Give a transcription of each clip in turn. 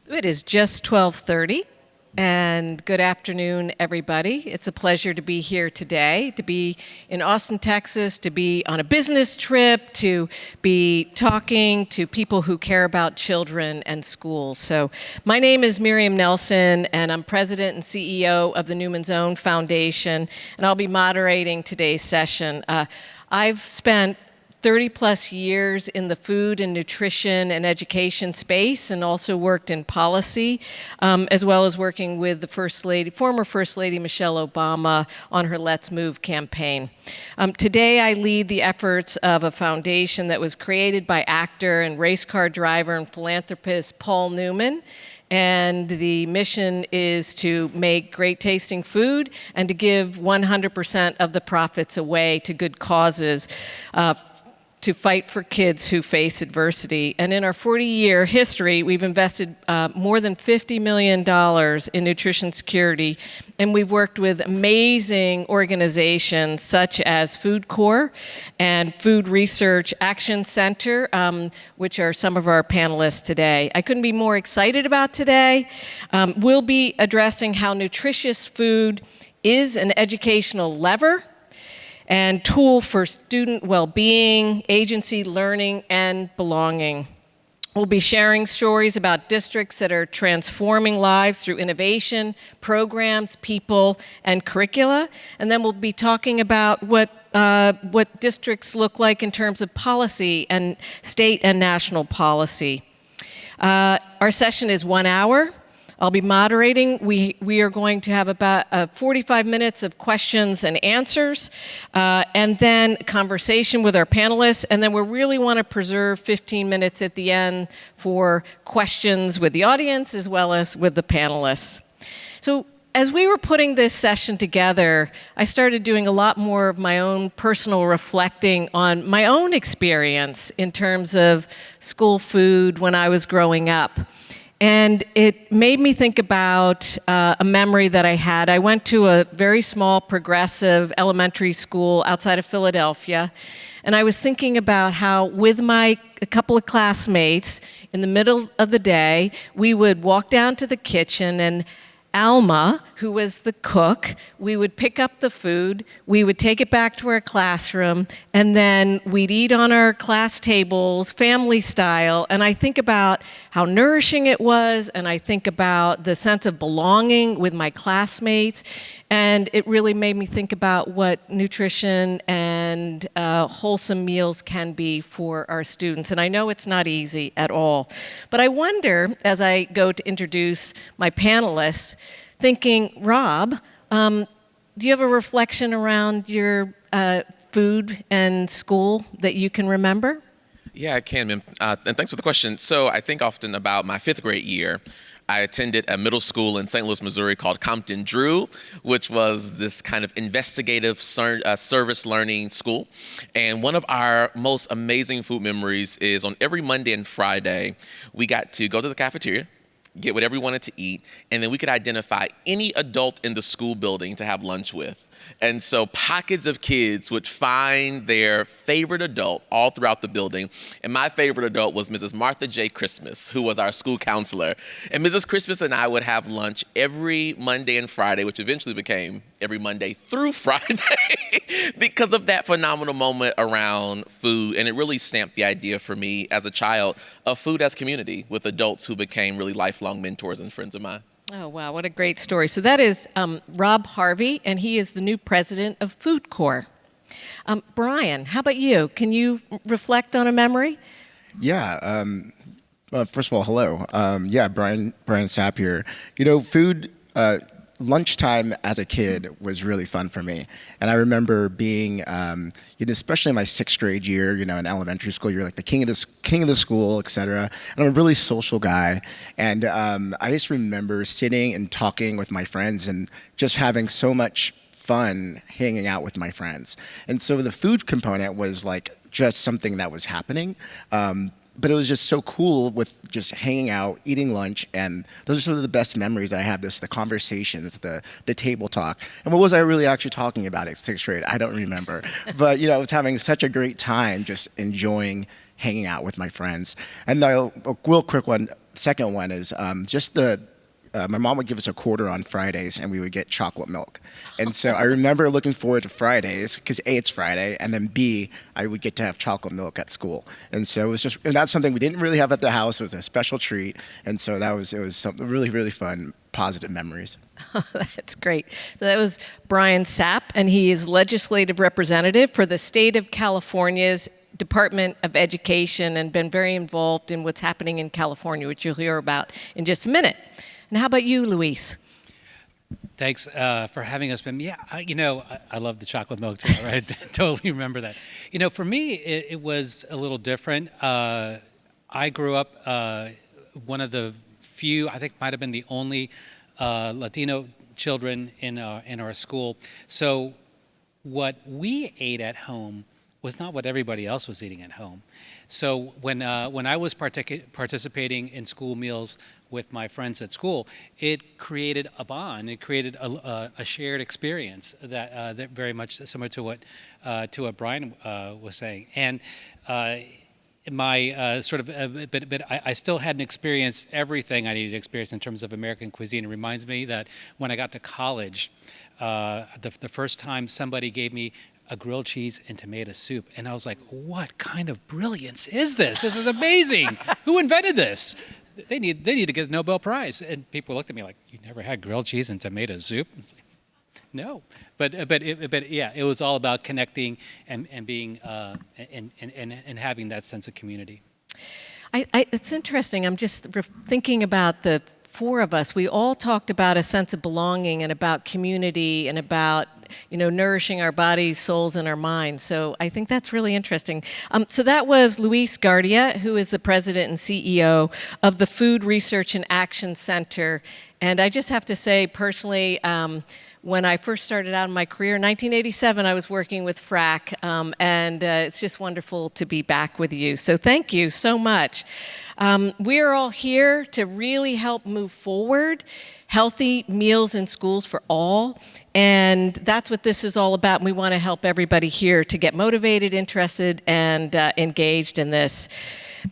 It is just 12:30, and good afternoon, everybody. It's a pleasure to be here today, to be in Austin, Texas, to be on a business trip, to be talking to people who care about children and schools. So my name is Miriam Nelson, and I'm president and CEO of the Newman's Own Foundation, and I'll be moderating today's session. I've spent 30 plus years in the food and nutrition and education space, and also worked in policy, as well as working with the former First Lady Michelle Obama on her Let's Move campaign. Today I lead the efforts of a foundation that was created by actor and race car driver and philanthropist Paul Newman. And the mission is to make great tasting food and to give 100% of the profits away to good causes, to fight for kids who face adversity. And in our 40-year history, we've invested more than $50 million in nutrition security, and we've worked with amazing organizations such as Food Corps and Food Research Action Center, which are some of our panelists today. I couldn't be more excited about today. We'll be addressing how nutritious food is an educational lever and tool for student well-being, agency learning, and belonging. We'll be sharing stories about districts that are transforming lives through innovation, programs, people, and curricula. And then we'll be talking about what districts look like in terms of policy and state and national policy. Our session is 1 hour. I'll be moderating. We are going to have about 45 minutes of questions and answers, and then conversation with our panelists, and then we really want to preserve 15 minutes at the end for questions with the audience as well as with the panelists. So as we were putting this session together, I started doing a lot more of my own personal reflecting on my own experience in terms of school food when I was growing up. And it made me think about a memory that I had. I went to a very small progressive elementary school outside of Philadelphia, and I was thinking about how with a couple of classmates in the middle of the day, we would walk down to the kitchen, and Alma, who was the cook, we would pick up the food, we would take it back to our classroom, and then we'd eat on our class tables, family style, and I think about how nourishing it was, and I think about the sense of belonging with my classmates, and it really made me think about what nutrition and wholesome meals can be for our students. And I know it's not easy at all. But I wonder, as I go to introduce my panelists, thinking, Rob, do you have a reflection around your food and school that you can remember? Yeah, I can, ma'am. And thanks for the question. So I think often about my 5th grade year. I attended a middle school in St. Louis, Missouri called Compton Drew, which was this kind of investigative service learning school. And one of our most amazing food memories is on every Monday and Friday, we got to go to the cafeteria, get whatever we wanted to eat, and then we could identify any adult in the school building to have lunch with. And so pockets of kids would find their favorite adult all throughout the building. And my favorite adult was Mrs. Martha J. Christmas, who was our school counselor. And Mrs. Christmas and I would have lunch every Monday and Friday, which eventually became every Monday through Friday because of that phenomenal moment around food. And it really stamped the idea for me as a child of food as community with adults who became really lifelong mentors and friends of mine. Oh, wow, what a great story. So that is Rob Harvey, and he is the new president of Food Corps. Bryan, how about you? Can you reflect on a memory? Yeah. First of all, hello. Bryan Sapp here. You know, food, lunchtime as a kid was really fun for me. And I remember being, especially in my 6th grade year, in elementary school, you're like the king of the school, et cetera. And I'm a really social guy. And I just remember sitting and talking with my friends and just having so much fun hanging out with my friends. And so the food component was like just something that was happening. But it was just so cool with just hanging out, eating lunch, and those are some of the best memories I have, the conversations, the table talk. And what was I really actually talking about at 6th grade? I don't remember. But, I was having such a great time just enjoying hanging out with my friends. And a real quick one, second one is just the. My mom would give us a quarter on Fridays, and we would get chocolate milk. And so I remember looking forward to Fridays because A, it's Friday, and then B, I would get to have chocolate milk at school. And so it was just, and that's something we didn't really have at the house. It was a special treat, and so it was something really, really fun, positive memories. That's great. So that was Bryan Sapp, and he is legislative representative for the state of California's Department of Education, and been very involved in what's happening in California, which you'll hear about in just a minute. And how about you, Luis? Thanks for having us. Yeah, I love the chocolate milk too. Right? I totally remember that. For me, it was a little different. I grew up one of the few, I think might have been the only Latino children in our school. So what we ate at home was not what everybody else was eating at home. So when I was participating in school meals with my friends at school, it created a bond. It created a shared experience that very much similar to what Bryan was saying. And my but I still hadn't experienced everything I needed to experience in terms of American cuisine. It reminds me that when I got to college, the first time somebody gave me a grilled cheese and tomato soup, and I was like, what kind of brilliance is this? This is amazing. Who invented this? They need to get a Nobel Prize. And people looked at me like, you never had grilled cheese and tomato soup? It's like, no, but yeah, it was all about connecting and being and having that sense of community. It's interesting. I'm just thinking about the four of us. We all talked about a sense of belonging and about community and about nourishing our bodies, souls, and our minds. So I think that's really interesting. So that was Luis Guardia, who is the president and CEO of the Food Research and Action Center. And I just have to say, personally, when I first started out in my career in 1987, I was working with FRAC, and it's just wonderful to be back with you. So thank you so much. We're all here to really help move forward healthy meals in schools for all, and that's what this is all about. And we want to help everybody here to get motivated, interested, and engaged in this.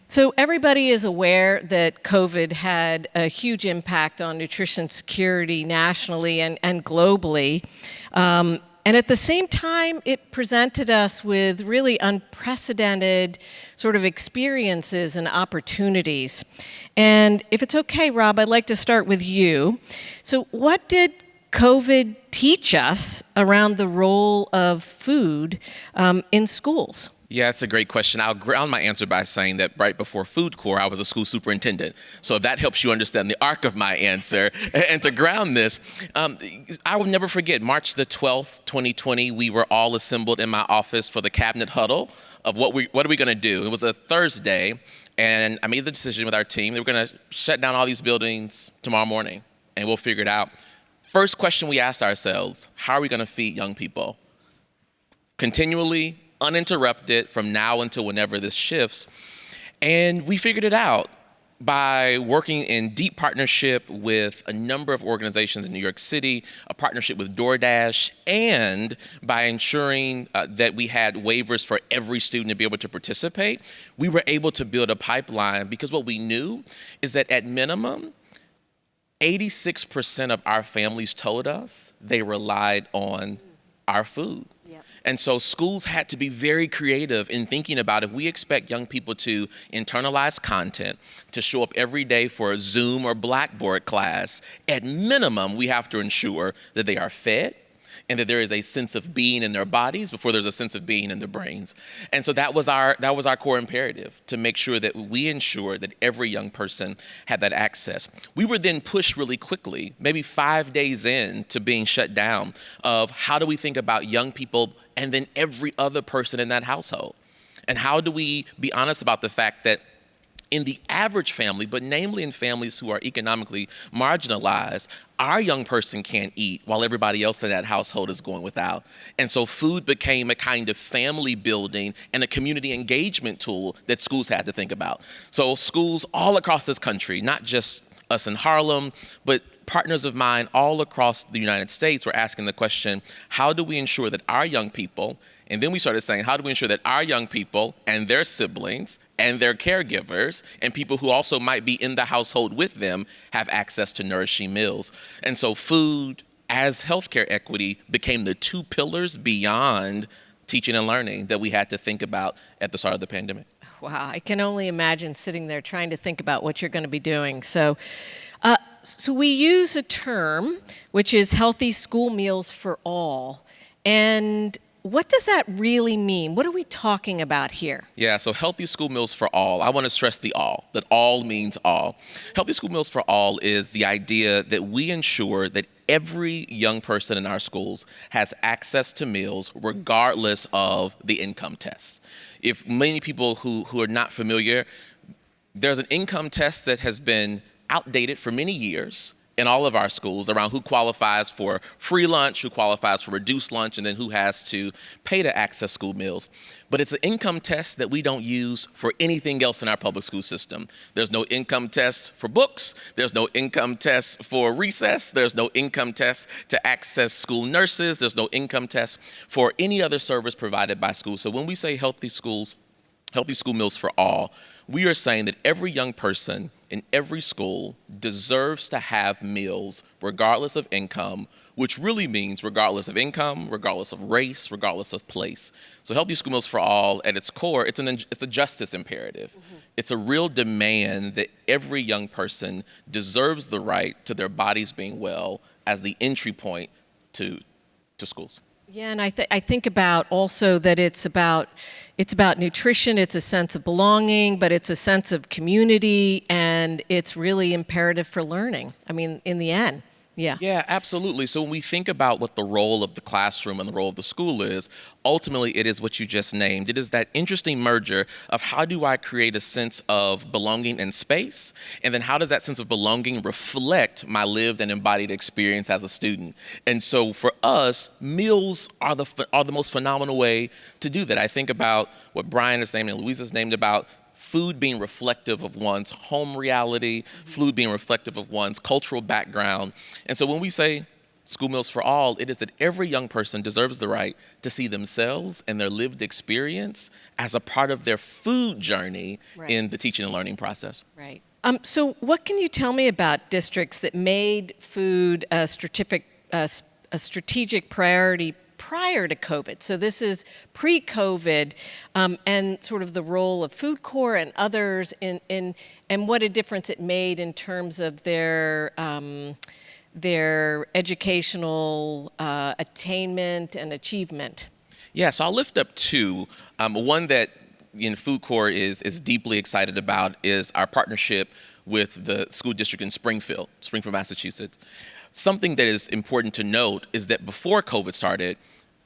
So everybody is aware that COVID had a huge impact on nutrition security nationally and globally. And at the same time, it presented us with really unprecedented sort of experiences and opportunities. And if it's okay, Rob, I'd like to start with you. So what did COVID teach us around the role of food in schools? Yeah, it's a great question. I'll ground my answer by saying that right before Food Corps, I was a school superintendent. So if that helps you understand the arc of my answer. And to ground this, I will never forget March the 12th, 2020, we were all assembled in my office for the cabinet huddle of what are we going to do? It was a Thursday, and I made the decision with our team that we're going to shut down all these buildings tomorrow morning, and we'll figure it out. First question we asked ourselves, how are we going to feed young people? Continually, uninterrupted from now until whenever this shifts. And we figured it out by working in deep partnership with a number of organizations in New York City, a partnership with DoorDash, and by ensuring that we had waivers for every student to be able to participate. We were able to build a pipeline because what we knew is that at minimum, 86% of our families told us they relied on our food. And so schools had to be very creative in thinking about if we expect young people to internalize content, to show up every day for a Zoom or Blackboard class, at minimum, we have to ensure that they are fed and that there is a sense of being in their bodies before there's a sense of being in their brains. And so that was our core imperative, to make sure that we ensure that every young person had that access. We were then pushed really quickly, maybe 5 days in to being shut down, of how do we think about young people and then every other person in that household? And how do we be honest about the fact that in the average family, but namely in families who are economically marginalized, our young person can't eat while everybody else in that household is going without. And so food became a kind of family building and a community engagement tool that schools had to think about. So schools all across this country, not just us in Harlem, but partners of mine all across the United States were asking the question, how do we ensure that our young people And then we started saying, how do we ensure that our young people and their siblings and their caregivers and people who also might be in the household with them have access to nourishing meals? And so food as healthcare equity became the two pillars beyond teaching and learning that we had to think about at the start of the pandemic. Wow, I can only imagine sitting there trying to think about what you're going to be doing. So we use a term, which is healthy school meals for all. And what does that really mean? What are we talking about here? Yeah, so healthy school meals for all. I want to stress the all, that all means all. Healthy school meals for all is the idea that we ensure that every young person in our schools has access to meals regardless of the income test. If many people who are not familiar, there's an income test that has been outdated for many years in all of our schools around who qualifies for free lunch, who qualifies for reduced lunch, and then who has to pay to access school meals. But it's an income test that we don't use for anything else in our public school system. There's no income test for books. There's no income test for recess. There's no income test to access school nurses. There's no income test for any other service provided by schools. So when we say healthy school meals for all, we are saying that every young person in every school deserves to have meals regardless of income, which really means regardless of income, regardless of race, regardless of place. So healthy school meals for all, at its core, it's a justice imperative. Mm-hmm. It's a real demand that every young person deserves the right to their bodies being well as the entry point to schools. Yeah, and I think about also that it's about nutrition, it's a sense of belonging, but it's a sense of community, and it's really imperative for learning. I mean, in the end. Yeah. Yeah, absolutely. So when we think about what the role of the classroom and the role of the school is, ultimately it is what you just named. It is that interesting merger of how do I create a sense of belonging in space, and then how does that sense of belonging reflect my lived and embodied experience as a student? And so for us, meals are the most phenomenal way to do that. I think about what Bryan has named and Luis has named about food being reflective of one's home reality, food being reflective of one's cultural background. And so when we say school meals for all, it is that every young person deserves the right to see themselves and their lived experience as a part of their food journey in the teaching and learning process. Right. So what can you tell me about districts that made food a strategic priority prior to COVID? So this is pre-COVID, and sort of the role of Food Corps and others and what a difference it made in terms of their educational attainment and achievement. Yeah, so I'll lift up two. One that Food Corps is deeply excited about is our partnership with the school district in Springfield, Massachusetts. Something that is important to note is that before COVID started,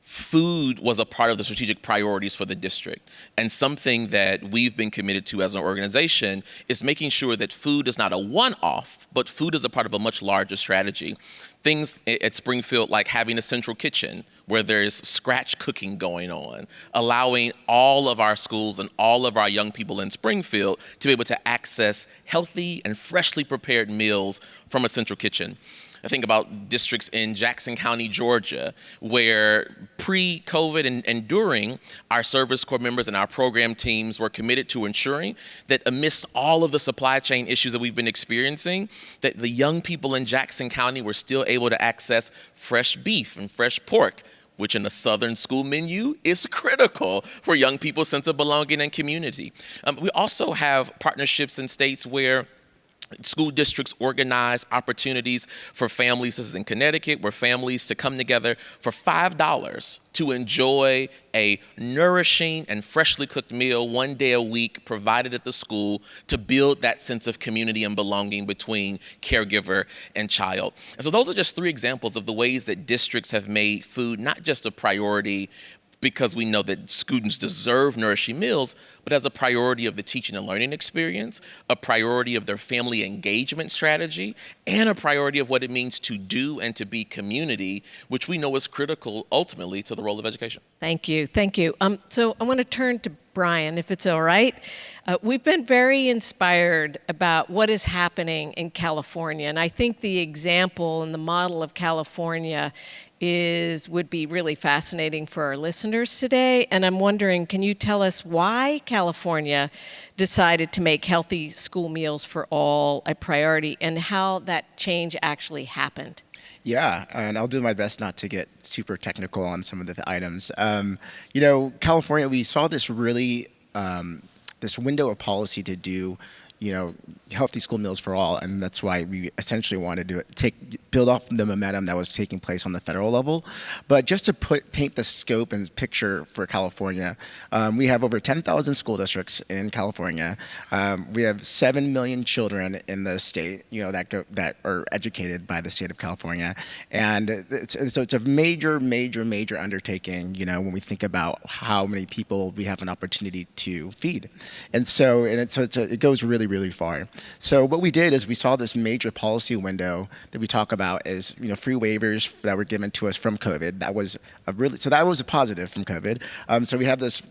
food was a part of the strategic priorities for the district. And something that we've been committed to as an organization is making sure that food is not a one-off, but food is a part of a much larger strategy. Things at Springfield like having a central kitchen where there's scratch cooking going on, allowing all of our schools and all of our young people in Springfield to be able to access healthy and freshly prepared meals from a central kitchen. I think about districts in Jackson County, Georgia, where pre-COVID and during, our service corps members and our program teams were committed to ensuring that amidst all of the supply chain issues that we've been experiencing, that the young people in Jackson County were still able to access fresh beef and fresh pork, which in a Southern school menu is critical for young people's sense of belonging and community. We also have partnerships in states where school districts organize opportunities for families. This is in Connecticut, where families to come together for $5 to enjoy a nourishing and freshly cooked meal one day a week provided at the school to build that sense of community and belonging between caregiver and child. And so those are just three examples of the ways that districts have made food not just a priority because we know that students deserve nourishing meals, but as a priority of the teaching and learning experience, a priority of their family engagement strategy, and a priority of what it means to do and to be community, which we know is critical ultimately to the role of education. Thank you. Thank you. So I want to turn to Bryan, if it's all right. We've been very inspired about what is happening in California, and I think the example and the model of California would be really fascinating for our listeners today. And I'm wondering, can you tell us why California decided to make healthy school meals for all a priority and how that change actually happened? Yeah, and I'll do my best not to get super technical on some of the items. California, we saw this really this window of policy to do, healthy school meals for all, and that's why we essentially wanted to build off the momentum that was taking place on the federal level. But just to paint the scope and picture for California, we have over 10,000 school districts in California. We have 7 million children in the state, that are educated by the state of California, and so it's a major undertaking, when we think about how many people we have an opportunity to feed, and so it goes really far. So what we did is we saw this major policy window that we talk about is, free waivers that were given to us from COVID. That was a positive from COVID. So we have this,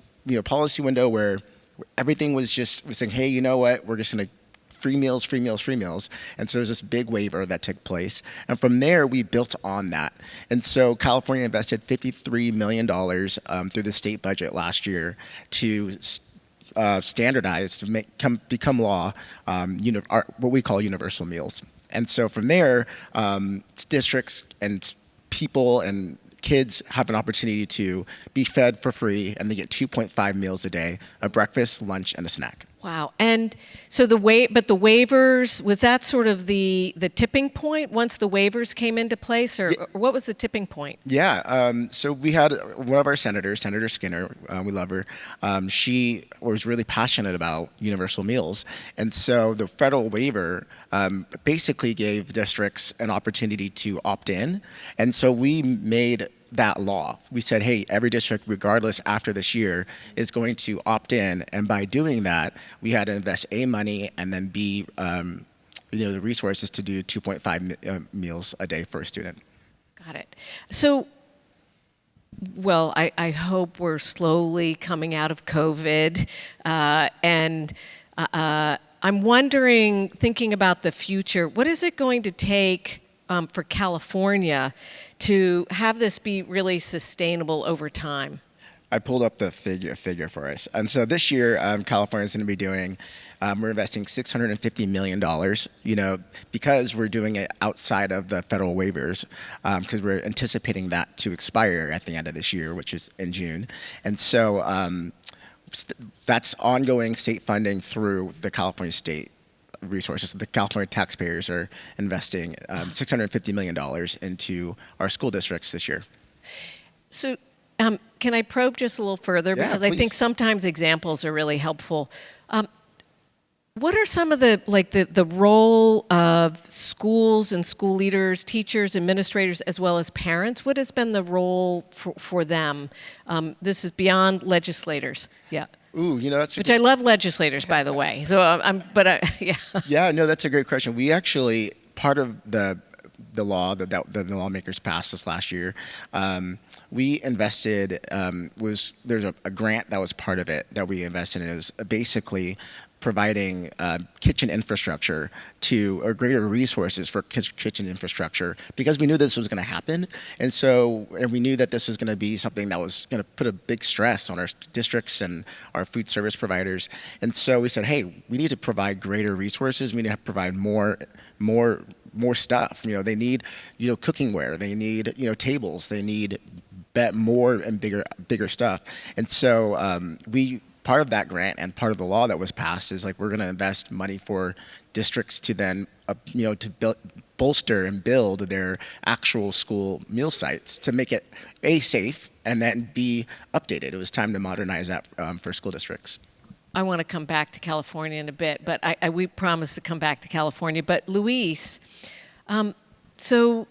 policy window where everything was saying, hey, you know what? We're just going to free meals. And so there's this big waiver that took place. And from there, we built on that. And so California invested $53 million through the state budget last year to standardized to become law, what we call universal meals. And so from there, districts and people and kids have an opportunity to be fed for free, and they get 2.5 meals a day, a breakfast, lunch, and a snack. Wow. And so the waivers, was that sort of the tipping point once the waivers came into place, or what was the tipping point? Yeah. So we had one of our senators, Senator Skinner, we love her. She was really passionate about universal meals. And so the federal waiver basically gave districts an opportunity to opt in. And so we made that law. We said, hey, every district, regardless after this year, is going to opt in. And by doing that, we had to invest A, money, and then B, the resources to do 2.5 meals a day for a student. Got it. So, well, I hope we're slowly coming out of COVID. And I'm wondering, thinking about the future, what is it going to take for California to have this be really sustainable over time? I pulled up the figure for us. And so this year, California is going to be doing, we're investing $650 million, because we're doing it outside of the federal waivers, because we're anticipating that to expire at the end of this year, which is in June. And so that's ongoing state funding through the California state resources. The California taxpayers are investing $650 million into our school districts this year. So can I probe just a little further? Yeah, because please. I think sometimes examples are really helpful. What are some of the role of schools and school leaders, teachers, administrators, as well as parents? What has been the role for them? This is beyond legislators. Yeah. Ooh, that's which I love legislators, by the way. So yeah. Yeah, no, that's a great question. We actually, part of the law that the lawmakers passed this last year, we invested, there's a grant that was part of it that we invested in. It was basically providing kitchen infrastructure or greater resources for kitchen infrastructure, because we knew this was going to happen. And we knew that this was going to be something that was going to put a big stress on our districts and our food service providers. And so we said, hey, we need to provide greater resources. We need to provide more stuff. They need, cookingware. They need, tables. They need more and bigger stuff. And so part of that grant and part of the law that was passed is we're going to invest money for districts to then, to bolster and build their actual school meal sites to make it A, safe, and then B, updated. It was time to modernize that for school districts. I want to come back to California in a bit, but we promised to come back to California. But Luis, so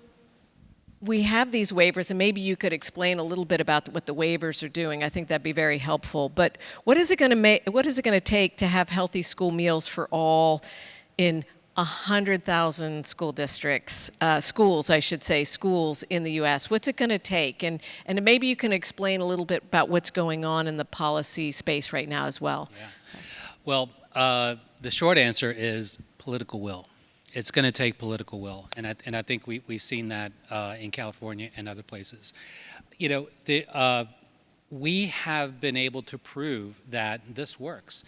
we have these waivers, and maybe you could explain a little bit about what the waivers are doing. I think that'd be very helpful. But what is it going to take to have healthy school meals for all in 100,000 school districts, schools in the U.S.? What's it going to take? And maybe you can explain a little bit about what's going on in the policy space right now as well. Yeah. Well, the short answer is political will. it's going to take political will, and I think we've seen that in California and other places. You know, we have been able to prove that this works.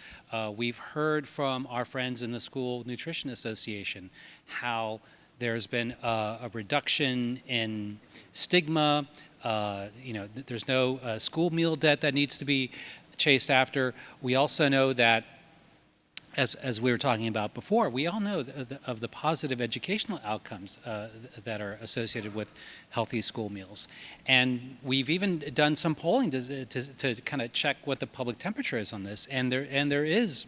We've heard from our friends in the School Nutrition Association how there's been a reduction in stigma. You know, there's no school meal debt that needs to be chased after. We also know that, as we were talking about before, we all know of the positive educational outcomes that are associated with healthy school meals. And we've even done some polling to kind of check what the public temperature is on this, and there is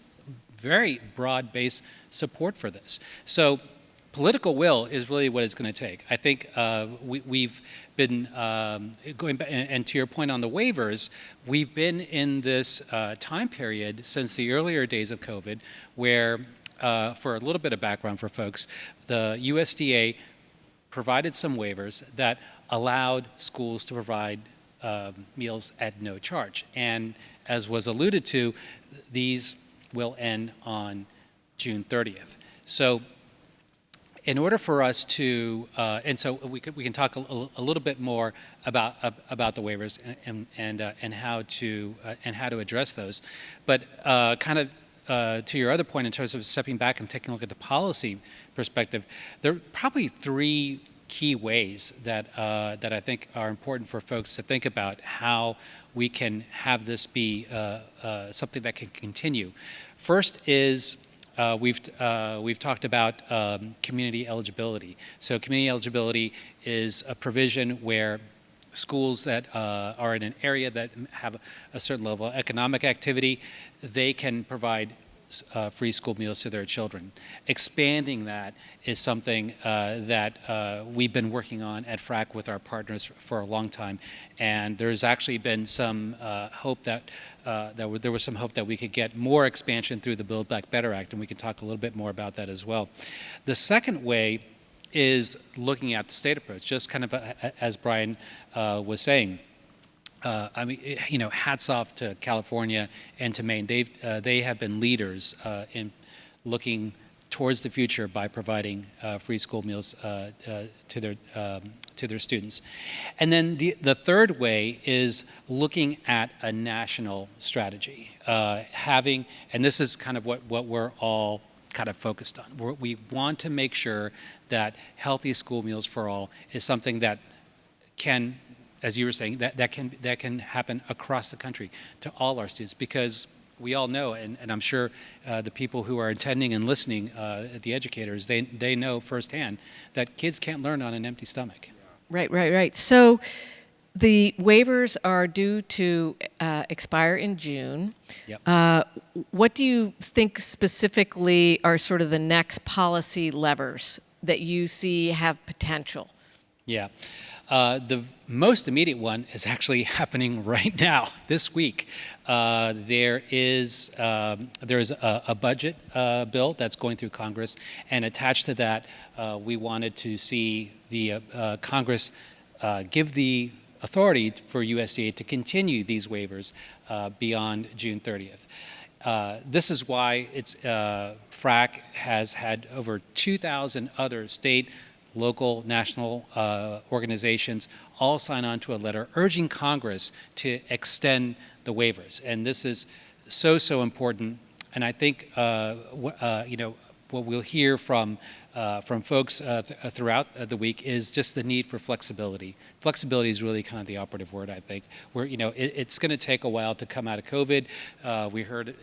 very broad-based support for this. So political will is really what it's going to take. I think we've been going back, and to your point on the waivers, we've been in this time period since the earlier days of COVID where, for a little bit of background for folks, the USDA provided some waivers that allowed schools to provide meals at no charge. And as was alluded to, these will end on June 30th. So in order for us to, and so we can talk a little bit more about the waivers and how to address those, but kind of to your other point in terms of stepping back and taking a look at the policy perspective, there are probably three key ways that I think are important for folks to think about how we can have this be something that can continue. First is we've talked about community eligibility. So community eligibility is a provision where schools that are in an area that have a certain level of economic activity, they can provide free school meals to their children. Expanding that is something that we've been working on at FRAC with our partners for a long time, and there's actually been some hope that there was some hope that we could get more expansion through the Build Back Better Act, and we can talk a little bit more about that as well. The second way is looking at the state approach, just kind of as Bryan was saying. I mean, you know, hats off to California and to Maine. They have been leaders in looking towards the future by providing free school meals to their students. And then the third way is looking at a national strategy, and this is kind of what we're all kind of focused on. We want to make sure that healthy school meals for all is something that can, as you were saying, that can happen across the country to all our students, because we all know, and I'm sure the people who are attending and listening, the educators, they know firsthand that kids can't learn on an empty stomach. Right. So the waivers are due to expire in June. Yep. What do you think specifically are sort of the next policy levers that you see have potential? Yeah. The most immediate one is actually happening right now, this week. There is a budget bill that's going through Congress, and attached to that, we wanted to see the Congress give the authority for USDA to continue these waivers beyond June 30th. This is why FRAC has had over 2,000 other state, local, national organizations all sign on to a letter urging Congress to extend the waivers. And this is so important. And I think what we'll hear from folks throughout the week is just the need for flexibility. Flexibility is really kind of the operative word, I think. Where it's going to take a while to come out of COVID. We heard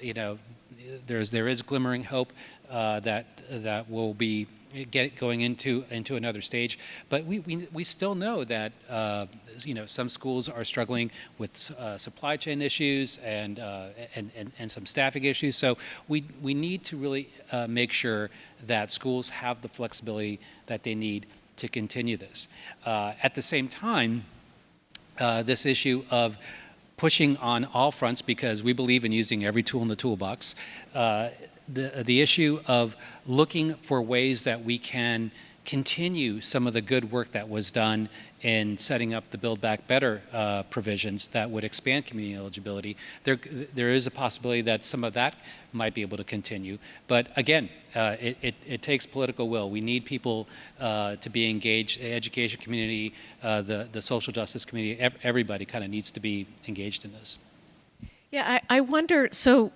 there is glimmering hope that we'll be going into another stage, but we still know that some schools are struggling with supply chain issues and some staffing issues. So we need to really make sure that schools have the flexibility that they need to continue this. At the same time, this issue of pushing on all fronts, because we believe in using every tool in the toolbox. The issue of looking for ways that we can continue some of the good work that was done in setting up the Build Back Better provisions that would expand community eligibility. There is a possibility that some of that might be able to continue. But again, it takes political will. We need people to be engaged, the education community, the social justice community, everybody kind of needs to be engaged in this. Yeah, I wonder, so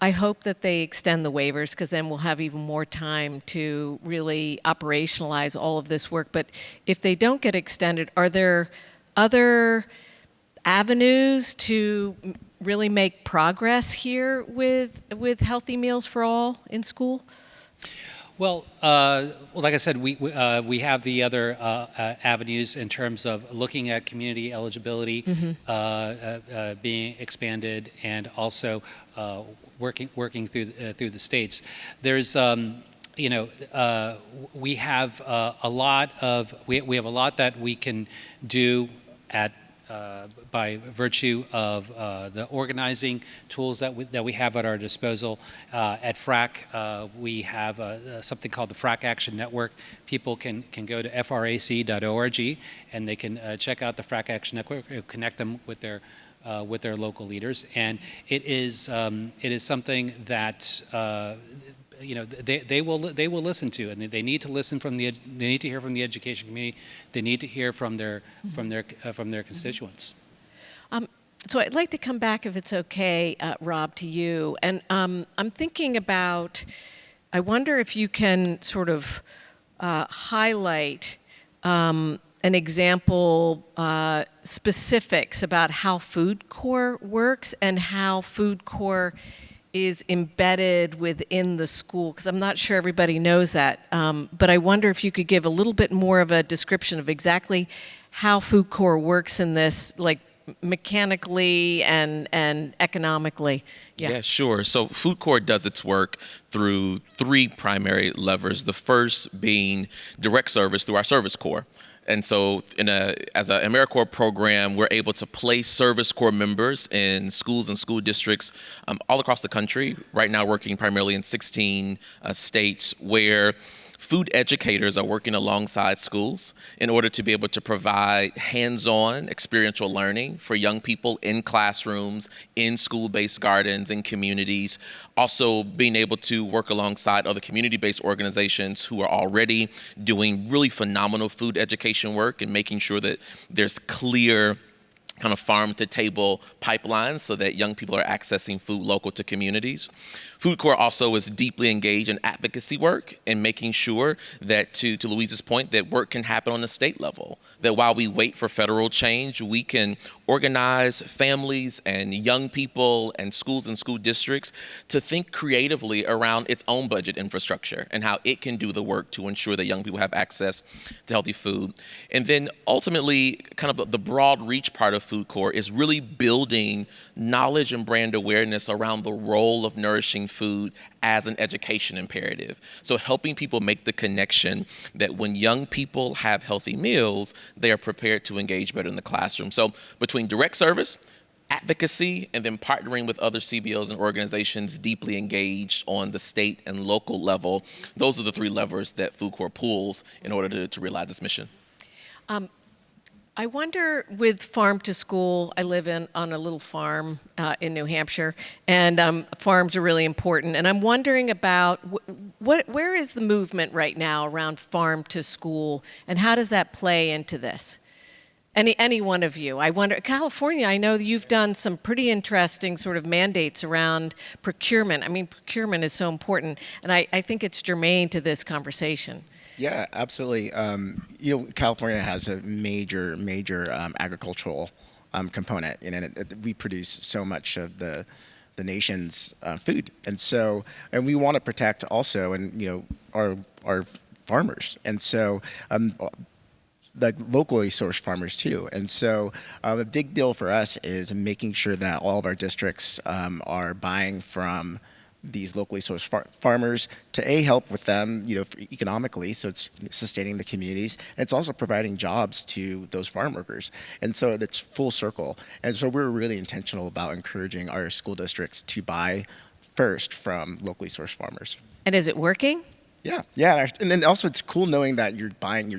I hope that they extend the waivers, because then we'll have even more time to really operationalize all of this work. But if they don't get extended, are there other avenues to really make progress here with Healthy Meals for All in school? Well, like I said, we have the other avenues in terms of looking at community eligibility being expanded, and also working through the states. There's we have a lot that we can do at by virtue of the organizing tools that we have at our disposal. At FRAC, we have something called the FRAC Action Network. People can go to frac.org and they can check out the FRAC Action Network, connect them with their local leaders, and it is something that they will listen to, and they need to listen they need to hear from the education community. They need to hear from their constituents. So I'd like to come back, if it's okay, Rob, to you, and I'm thinking about. I wonder if you can sort of highlight an example, specifics about how Food Corps works and how Food Corps is embedded within the school, because I'm not sure everybody knows that. But I wonder if you could give a little bit more of a description of exactly how Food Corps works in this, like mechanically and economically. Yeah, sure. So Food Corps does its work through three primary levers. The first being direct service through our Service Corps. And so as an AmeriCorps program, we're able to place Service Corps members in schools and school districts all across the country, right now working primarily in 16 states, where food educators are working alongside schools in order to be able to provide hands-on experiential learning for young people in classrooms, in school-based gardens, in communities. Also being able to work alongside other community-based organizations who are already doing really phenomenal food education work and making sure that there's clear kind of farm to table pipelines so that young people are accessing food local to communities. Food Corps also is deeply engaged in advocacy work and making sure that, to Louise's point, that work can happen on the state level. That while we wait for federal change, we can organize families and young people and schools and school districts to think creatively around its own budget infrastructure and how it can do the work to ensure that young people have access to healthy food. And then ultimately, kind of the broad reach part of Food Corps is really building knowledge and brand awareness around the role of nourishing food as an education imperative. So helping people make the connection that when young people have healthy meals, they are prepared to engage better in the classroom. So between direct service, advocacy, and then partnering with other CBOs and organizations deeply engaged on the state and local level, those are the three levers that Food Corps pulls in order to realize this mission. I wonder, with farm to school, I live on a little farm in New Hampshire, and farms are really important. And I'm wondering about where is the movement right now around farm to school, and how does that play into this? Any one of you? I wonder, California, I know you've done some pretty interesting sort of mandates around procurement. I mean, procurement is so important, and I think it's germane to this conversation. Yeah, absolutely. California has a major agricultural component, and we produce so much of the nation's food, and we want to protect also, and our farmers, and so like locally sourced farmers too. And so a big deal for us is making sure that all of our districts are buying from these locally sourced farmers to help with them, economically, so it's sustaining the communities, and it's also providing jobs to those farm workers. And so it's full circle. And so we're really intentional about encouraging our school districts to buy first from locally sourced farmers. And is it working? Yeah, and then also it's cool knowing that you're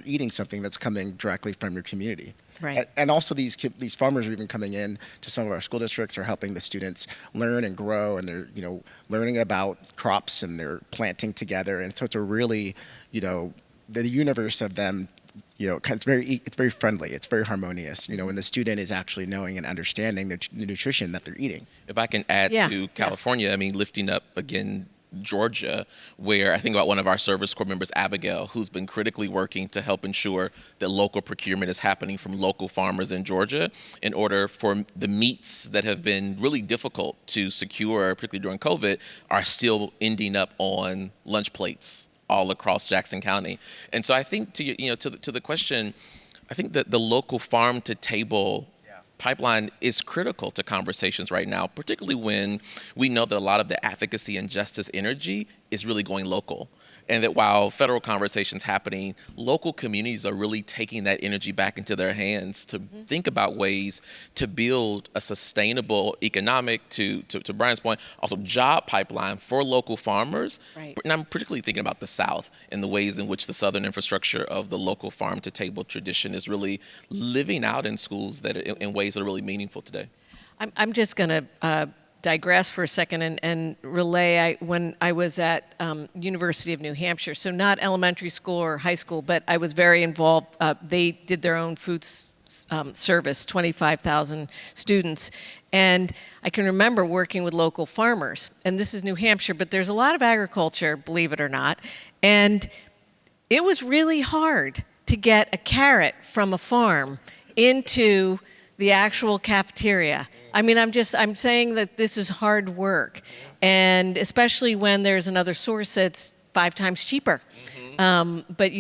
eating something that's coming directly from your community. Right. And also these farmers are even coming in to some of our school districts, are helping the students learn and grow, and they're learning about crops, and they're planting together, and so it's a really the universe of them. It's very friendly. It's very harmonious. When the student is actually knowing and understanding the nutrition that they're eating. If I can add to California, I mean, lifting up again Georgia, where I think about one of our service corps members, Abigail, who's been critically working to help ensure that local procurement is happening from local farmers in Georgia in order for the meats that have been really difficult to secure, particularly during COVID, are still ending up on lunch plates all across Jackson County. And so I think to the question, I think that the local farm to table pipeline is critical to conversations right now, particularly when we know that a lot of the advocacy and justice energy is really going local. And that while federal conversations happening, local communities are really taking that energy back into their hands to think about ways to build a sustainable economic, to Bryan's point, also job pipeline for local farmers. Right. And I'm particularly thinking about the South and the ways in which the Southern infrastructure of the local farm to table tradition is really living out in schools that in ways that are really meaningful today. I'm just going to digress for a second and relay. When I was at University of New Hampshire, so not elementary school or high school, but I was very involved. They did their own food service, 25,000 students. And I can remember working with local farmers. And this is New Hampshire, but there's a lot of agriculture, believe it or not. And it was really hard to get a carrot from a farm into the actual cafeteria. I mean, I'm saying that this is hard work, and especially when there's another source that's 5 times cheaper. But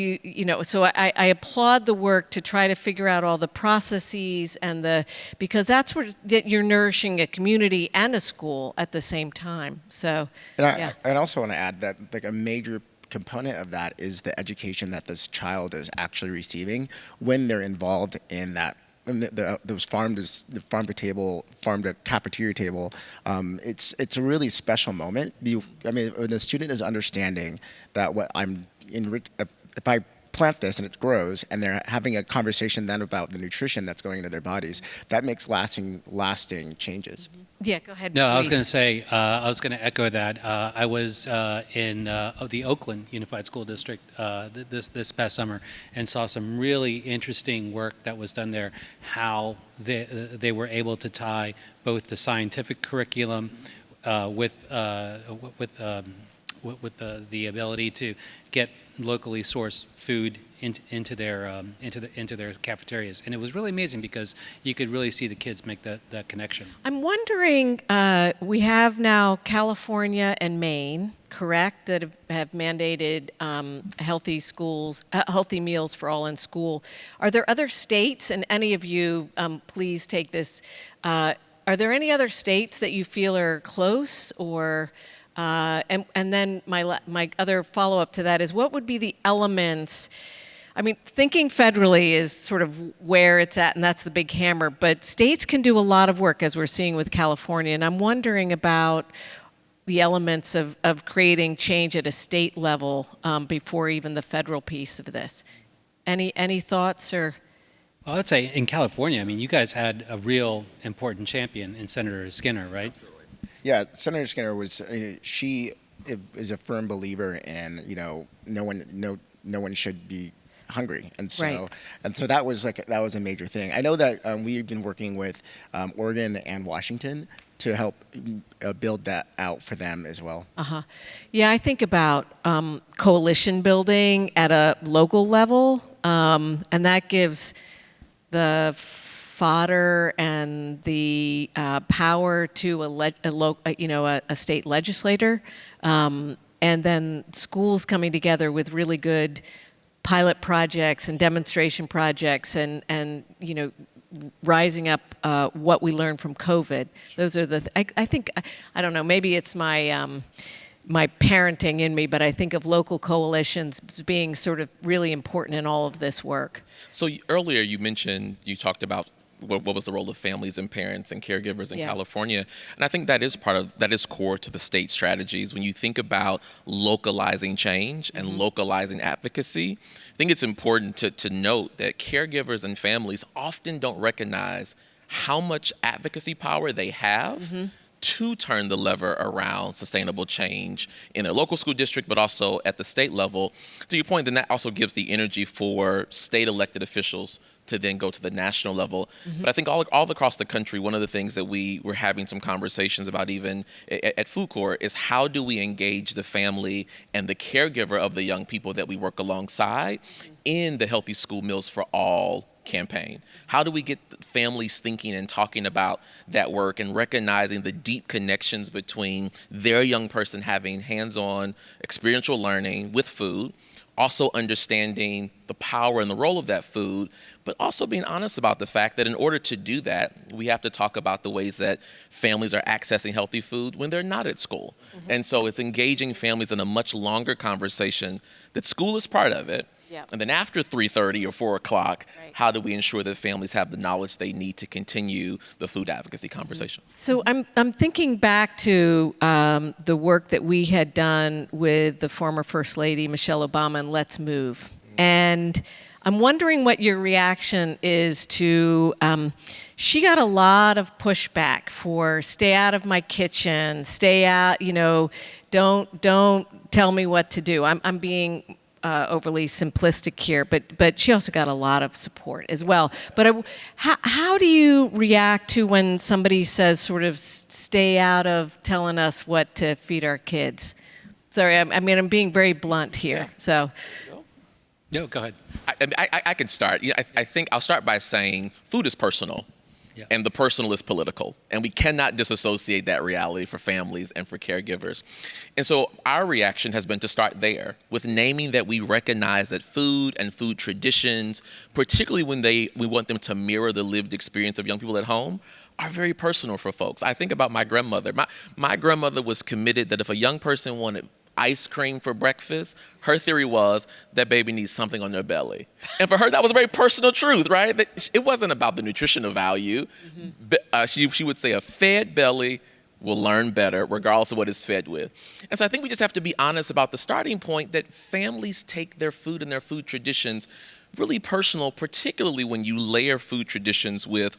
so I applaud the work to try to figure out all the processes because that's where you're nourishing a community and a school at the same time. So, I also want to add that like a major component of that is the education that this child is actually receiving when they're involved in that. Those farm to cafeteria table. It's a really special moment. When the student is understanding that if I plant this and it grows, and they're having a conversation then about the nutrition that's going into their bodies, that makes lasting changes. Yeah, go ahead. No, I was please. going to say, I was going to echo that. I was in the Oakland Unified School District this past summer and saw some really interesting work that was done there, how they were able to tie both the scientific curriculum with the ability to get locally sourced food into their cafeterias, and it was really amazing because you could really see the kids make that connection. I'm wondering, we have now California and Maine, correct, that have mandated healthy meals for all in school. Are there other states, and any of you, please take this, are there any other states that you feel are close or? And then my other follow-up to that is, what would be the elements? I mean, thinking federally is sort of where it's at, and that's the big hammer. But states can do a lot of work, as we're seeing with California. And I'm wondering about the elements of creating change at a state level before even the federal piece of this. Any thoughts or? Well, I'd say in California, I mean, you guys had a real important champion in Senator Skinner, right? Absolutely. Yeah, Senator Skinner she is a firm believer in no one should be hungry, and so that was a major thing. I know that we've been working with Oregon and Washington to help build that out for them as well. Yeah, I think about coalition building at a local level, and that gives the fodder and the power to a state legislator, and then schools coming together with really good pilot projects and demonstration projects, and rising up what we learned from COVID. Those are I think, I don't know, maybe it's my my parenting in me, but I think of local coalitions being sort of really important in all of this work. So earlier you talked about what was the role of families and parents and caregivers in Yeah. California. And I think that is core to the state strategies. When you think about localizing change and localizing advocacy, I think it's important to note that caregivers and families often don't recognize how much advocacy power they have to turn the lever around sustainable change in a local school district, but also at the state level. To your point, then that also gives the energy for state elected officials to then go to the national level. But I think all across the country, one of the things that we were having some conversations about even at Food Corps is how do we engage the family and the caregiver of the young people that we work alongside in the Healthy School Meals for All campaign? How do we get families thinking and talking about that work and recognizing the deep connections between their young person having hands-on experiential learning with food, also understanding the power and the role of that food, but also being honest about the fact that in order to do that, we have to talk about the ways that families are accessing healthy food when they're not at school. And so it's engaging families in a much longer conversation that school is part of it. Yeah. And then after 3:30 or 4 o'clock, Right. how do we ensure that families have the knowledge they need to continue the food advocacy conversation? So I'm thinking back to the work that we had done with the former First Lady Michelle Obama and Let's Move, and I'm wondering what your reaction is to. She got a lot of pushback for stay out of my kitchen, stay out. Don't tell me what to do. I'm being overly simplistic here, but she also got a lot of support as well. But how do you react to when somebody says sort of stay out of telling us what to feed our kids? Sorry, I'm being very blunt here. So, No, go ahead. I could start. I think I'll start by saying food is personal. Yeah. And the personal is political. And we cannot disassociate that reality for families and for caregivers. And so our reaction has been to start there with naming that we recognize that food and food traditions, particularly when we want them to mirror the lived experience of young people at home, are very personal for folks. I think about my grandmother. My grandmother was committed that if a young person wanted ice cream for breakfast, her theory was that baby needs something on their belly. And for her, that was a very personal truth, right? That it wasn't about the nutritional value. She would say a fed belly will learn better regardless of what it's fed with. And so I think we just have to be honest about the starting point that families take their food and their food traditions really personal, particularly when you layer food traditions with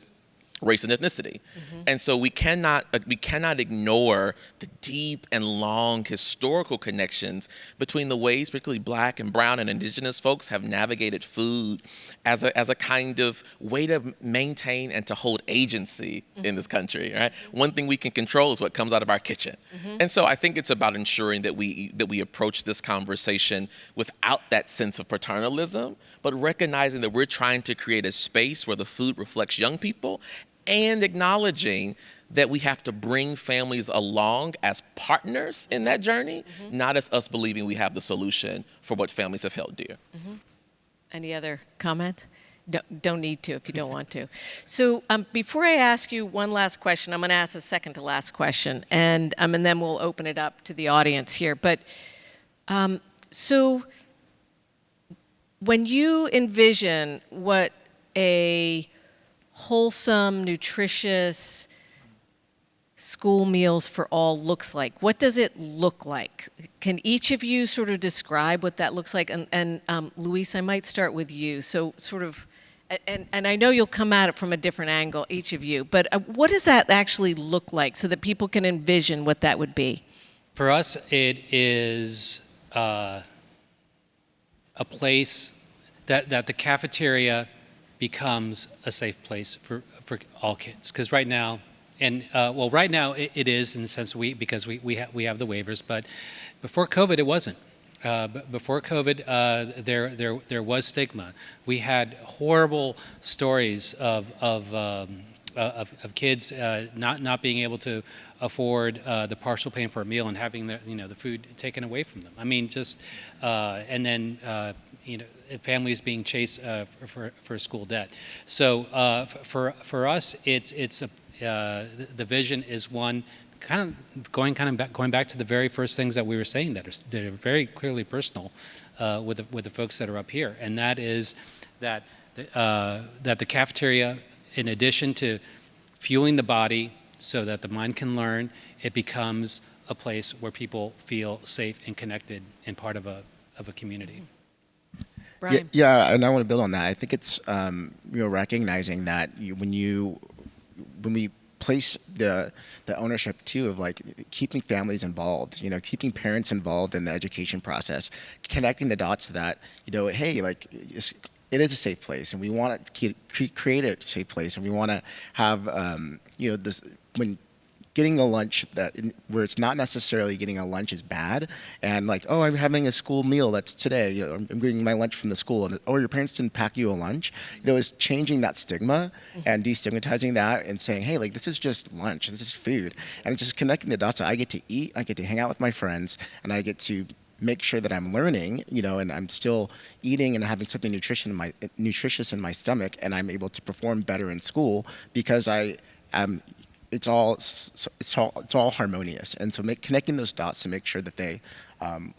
race and ethnicity. And so we cannot ignore the deep and long historical connections between the ways particularly Black and brown and indigenous folks have navigated food as a kind of way to maintain and to hold agency in this country, right? One thing we can control is what comes out of our kitchen. And so I think it's about ensuring that we approach this conversation without that sense of paternalism, but recognizing that we're trying to create a space where the food reflects young people and acknowledging that we have to bring families along as partners in that journey, not as us believing we have the solution for what families have held dear. Any other comments? Don't need to if you don't want to. So before I ask you one last question, I'm going to ask a second to last question, and then we'll open it up to the audience here. But so when you envision what a wholesome, nutritious school meals for all looks like, what does it look like? Can each of you sort of describe what that looks like? And Luis, I might start with you. So sort of, and I know you'll come at it from a different angle, each of you, but what does that actually look like so that people can envision what that would be? For us, it is a place that the cafeteria becomes a safe place for all kids. Because right now, right now it is in the sense because we have the waivers, but before COVID it wasn't. Before COVID, there was stigma. We had horrible stories of kids not being able to afford the partial payment for a meal and having the food taken away from them. I mean, just and then families being chased for school debt. So for us, it's the vision is one going back to the very first things that we were saying that are very clearly personal with the folks that are up here, and that is that the cafeteria in addition to fueling the body so that the mind can learn, it becomes a place where people feel safe and connected and part of a community. Bryan. Yeah, and I want to build on that. I think it's recognizing that when we place the ownership too of like keeping families involved, keeping parents involved in the education process, connecting the dots to that, hey, like it is a safe place, and we want to create a safe place, and we want to have this when getting a lunch where it's not necessarily getting a lunch is bad, and like, oh, I'm having a school meal that's today, I'm getting my lunch from the school, and your parents didn't pack you a lunch, is changing that stigma and destigmatizing that and saying, hey, like this is just lunch, this is food, and it's just connecting the dots. I get to eat, I get to hang out with my friends, and I get to make sure that I'm learning, and I'm still eating and having something nutritious in my stomach, and I'm able to perform better in school because I am. It's all harmonious, and so connecting those dots to make sure that they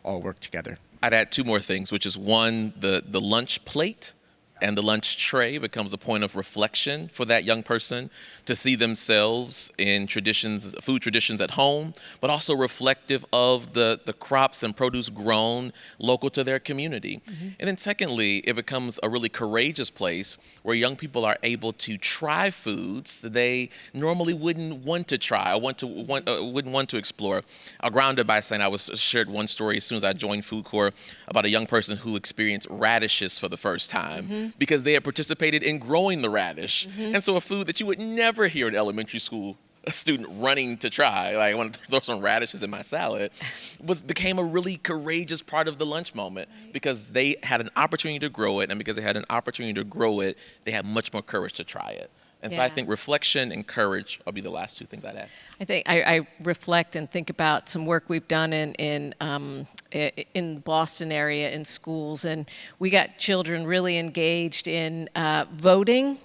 all work together. I'd add two more things, which is one, the lunch plate and the lunch tray becomes a point of reflection for that young person to see themselves in food traditions at home, but also reflective of the crops and produce grown local to their community. And then secondly, it becomes a really courageous place where young people are able to try foods that they normally wouldn't want to try or wouldn't want to explore. I'll ground it by saying I shared one story as soon as I joined Food Corps about a young person who experienced radishes for the first time because they had participated in growing the radish. And so a food that you would never hear in elementary school a student running to try, like I want to throw some radishes in my salad, became a really courageous part of the lunch moment because they had an opportunity to grow it, and because they had an opportunity to grow it, they had much more courage to try it. And so I think reflection and courage will be the last two things I'd add. I think I reflect and think about some work we've done in the Boston area in schools, and we got children really engaged in voting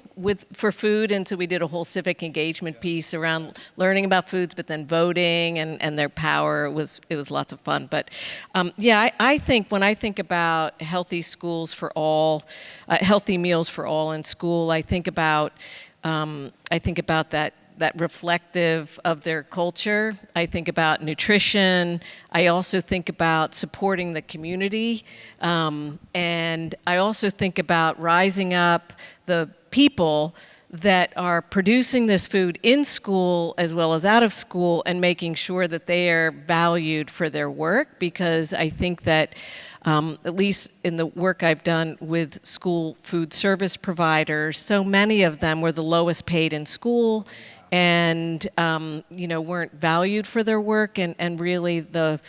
for food, and so we did a whole civic engagement piece around learning about foods, but then voting and their power. It was lots of fun. But I think when I think about healthy schools for all, healthy meals for all in school, I think about that reflective of their culture. I think about nutrition. I also think about supporting the community. And I also think about rising up the people that are producing this food in school as well as out of school and making sure that they are valued for their work, because I think that at least in the work I've done with school food service providers, so many of them were the lowest paid in school and weren't valued for their work, and really the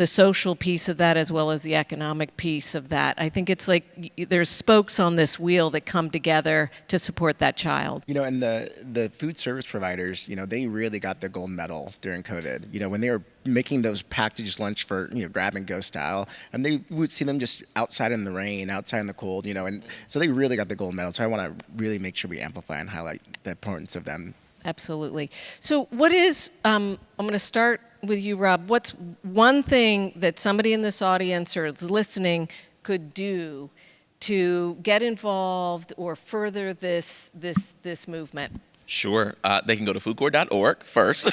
social piece of that as well as the economic piece of that. I think it's like there's spokes on this wheel that come together to support that child. And the food service providers, they really got the gold medal during COVID. When they were making those packaged lunch for grab and go style, and they would see them just outside in the rain, outside in the cold, and so they really got the gold medal. So I want to really make sure we amplify and highlight the importance of them. Absolutely. So what is, I'm going to start with you, Rob. What's one thing that somebody in this audience or is listening could do to get involved or further this movement? Sure. They can go to foodcorps.org first.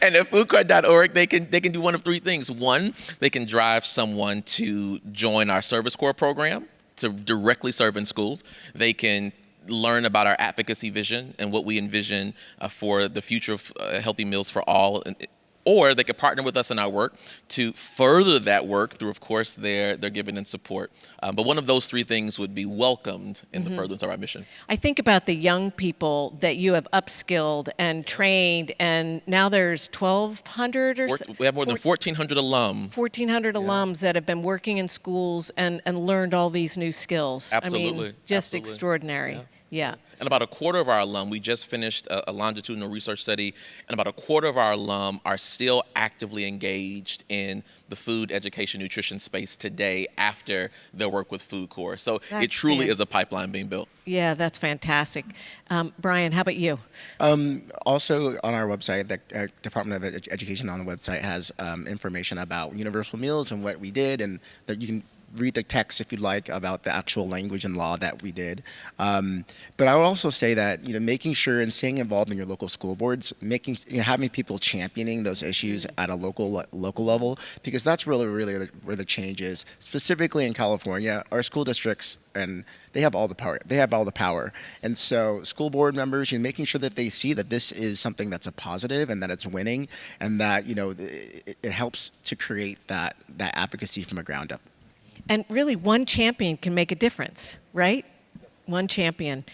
And at foodcorps.org, they can do one of three things. One, they can drive someone to join our Service Corps program to directly serve in schools. They can learn about our advocacy vision and what we envision for the future of healthy meals for all. Or they could partner with us in our work to further that work through, of course, their giving and support. But one of those three things would be welcomed in the furtherance of our mission. I think about the young people that you have upskilled and trained, and now there's 1,200 or so. We have more than 1,400 alums. 1,400 alums that have been working in schools and learned all these new skills. Absolutely. I mean, just Absolutely. Extraordinary. Yeah. And about a quarter of our alum, we just finished a longitudinal research study, and about a quarter of our alum are still actively engaged in the food, education, nutrition space today after their work with Food Corps. So it truly is a pipeline being built. Yeah, that's fantastic. Bryan, how about you? Also on our website, the Department of Education on the website has information about universal meals and what we did, and that you can read the text if you'd like about the actual language and law that we did. But I would also say that, making sure and staying involved in your local school boards, having people championing those issues at a local level, because that's really where the change is. Specifically in California, our school districts, and they have all the power. They have all the power. And so school board members, making sure that they see that this is something that's a positive and that it's winning, and that, it helps to create that advocacy from the ground up. And really, one champion can make a difference, right? One champion.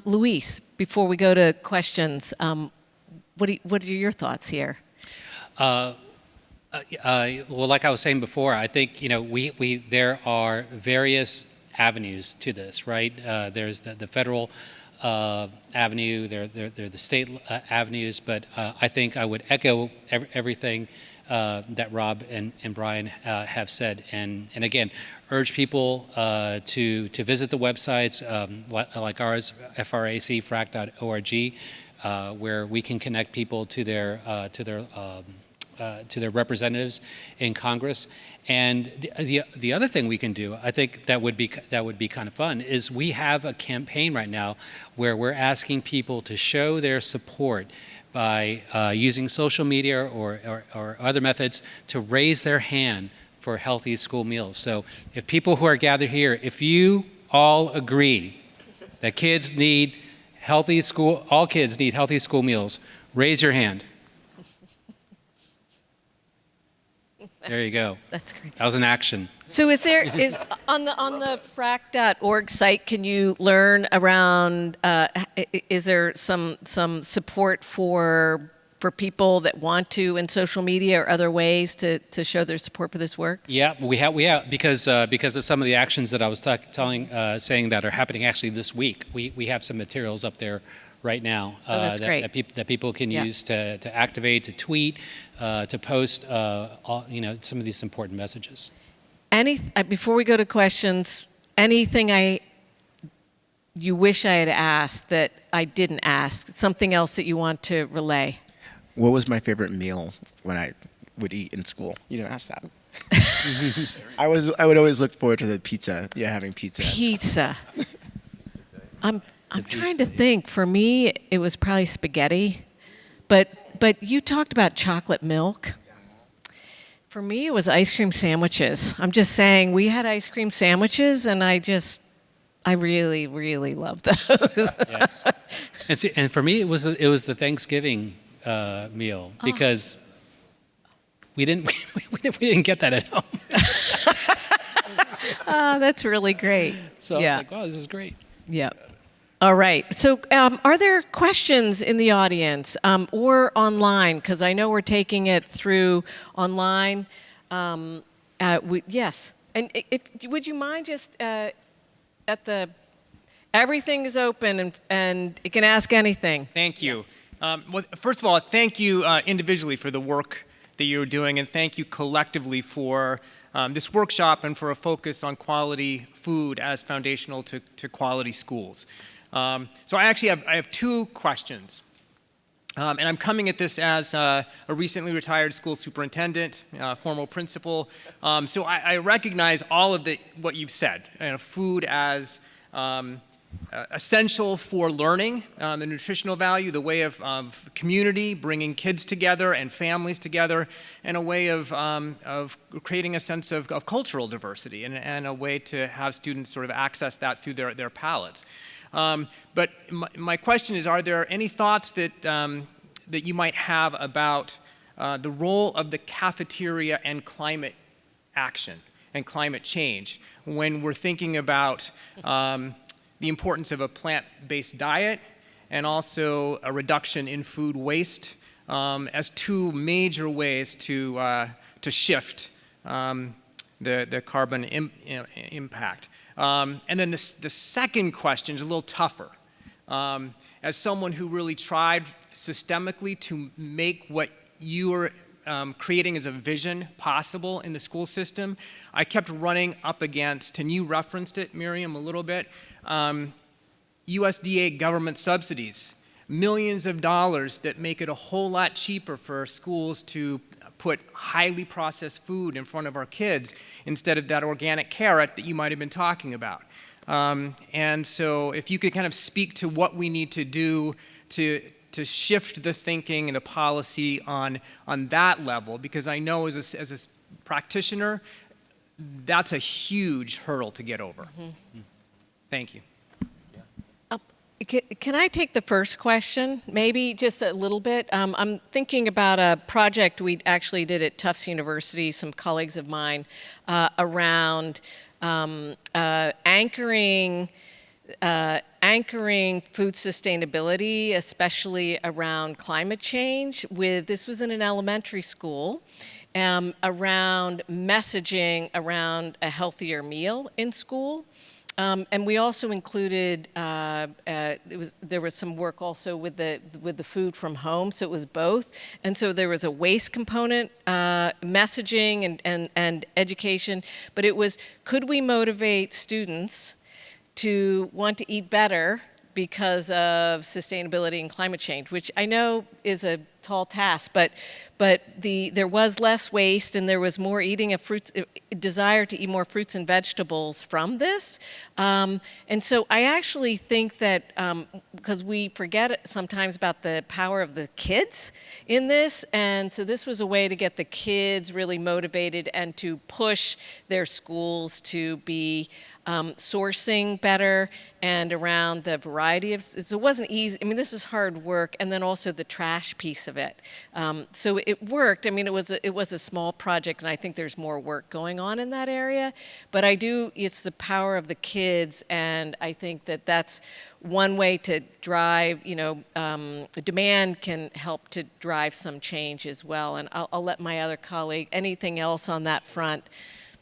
Luis, before we go to questions, what are your thoughts here? Well, like I was saying before, I think there are various avenues to this, right? There's the federal avenue, there are the state avenues, but I think I would echo everything that Rob and Bryan have said, and again, urge people to visit the websites like ours, frac.org, where we can connect people to their representatives in Congress. And the other thing we can do, I think that would be kind of fun, is we have a campaign right now where we're asking people to show their support by using social media or other methods to raise their hand for healthy school meals. So if people who are gathered here, if you all agree that all kids need healthy school meals, raise your hand. There you go. That's great. That was an action. So is on the frac.org site, can you learn around, is there some support for people that want to in social media or other ways to show their support for this work? Yeah, we have because of some of the actions that I was saying that are happening actually this week. We have some materials up there right now that people can use to activate, to tweet, to post, some of these important messages. Before we go to questions, anything you wish I had asked that I didn't ask? Something else that you want to relay? What was my favorite meal when I would eat in school? You didn't ask that. I would always look forward to the pizza. Yeah, having pizza. Pizza. I'm trying to think. For me, it was probably spaghetti, but you talked about chocolate milk. For me, it was ice cream sandwiches. I'm just saying, we had ice cream sandwiches, and I really, really loved those. Yeah. And for me, it was the Thanksgiving meal, because we didn't get that at home. That's really great. So I was like, wow, this is great. Yeah. All right. So are there questions in the audience or online? Because I know we're taking it through online. Yes. And would you mind just everything is open and it can ask anything. Thank you. Well, first of all, thank you individually for the work that you're doing, and thank you collectively for this workshop and for a focus on quality food as foundational to quality schools. So I have two questions. And I'm coming at this as a recently retired school superintendent, former principal. So I recognize all of what you've said. Food as essential for learning, the nutritional value, the way of community, bringing kids together and families together, and a way of creating a sense of cultural diversity and a way to have students sort of access that through their palates. But my question is, are there any thoughts that you might have about the role of the cafeteria and climate action and climate change when we're thinking about the importance of a plant-based diet and also a reduction in food waste as two major ways to shift the carbon impact? And then the second question is a little tougher. As someone who really tried systemically to make what you were creating as a vision possible in the school system, I kept running up against, and you referenced it, Miriam, a little bit, USDA government subsidies, millions of dollars that make it a whole lot cheaper for schools to put highly processed food in front of our kids instead of that organic carrot that you might have been talking about. And so if you could kind of speak to what we need to do to shift the thinking and the policy on that level, because I know as a practitioner, that's a huge hurdle to get over. Mm-hmm. Thank you. Can I take the first question, maybe just a little bit? I'm thinking about a project we actually did at Tufts University, some colleagues of mine, around anchoring food sustainability, especially around climate change. This was in an elementary school, around messaging around a healthier meal in school. And we also included there was some work also with the food from home, so it was both. And so there was a waste component, messaging and education, but it was, could we motivate students to want to eat better because of sustainability and climate change, which I know is a tall task, but there was less waste and there was more eating of fruits, desire to eat more fruits and vegetables from this. And so I actually think that, because we forget sometimes about the power of the kids in this, and so this was a way to get the kids really motivated and to push their schools to be sourcing better and around the variety of, so it wasn't easy. I mean, this is hard work, and then also the trash piece of it. So it worked. I mean, it was a small project, and I think there's more work going on in that area. But it's the power of the kids, and I think that's one way to drive, demand can help to drive some change as well. And I'll let my other colleague, anything else on that front?